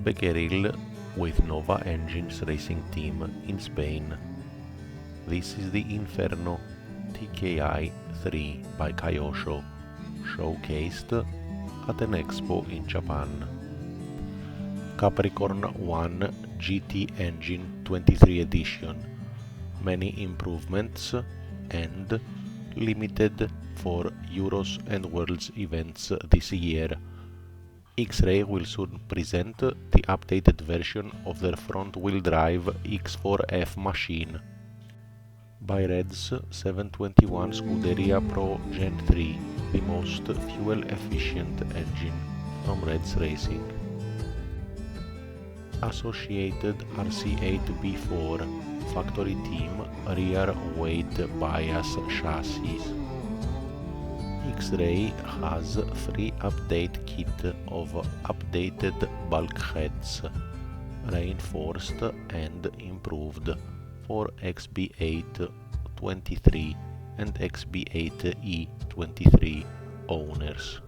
Becerril with Nova Engines racing team in Spain. This is the Inferno TKI 3 by Kyosho, showcased at an expo in Japan. Capricorn 1 GT Engine 23 edition, many improvements and limited for Euros and Worlds events this year. X-Ray will soon present the updated version of their front-wheel drive X4F machine. By Red's 721 Scuderia Pro Gen 3, the most fuel-efficient engine from Red's Racing. Associated RC8B4 Factory Team rear weight bias chassis. X-Ray has free update kit of updated bulkheads, reinforced and improved for XB8 23 and XB8E 23 owners.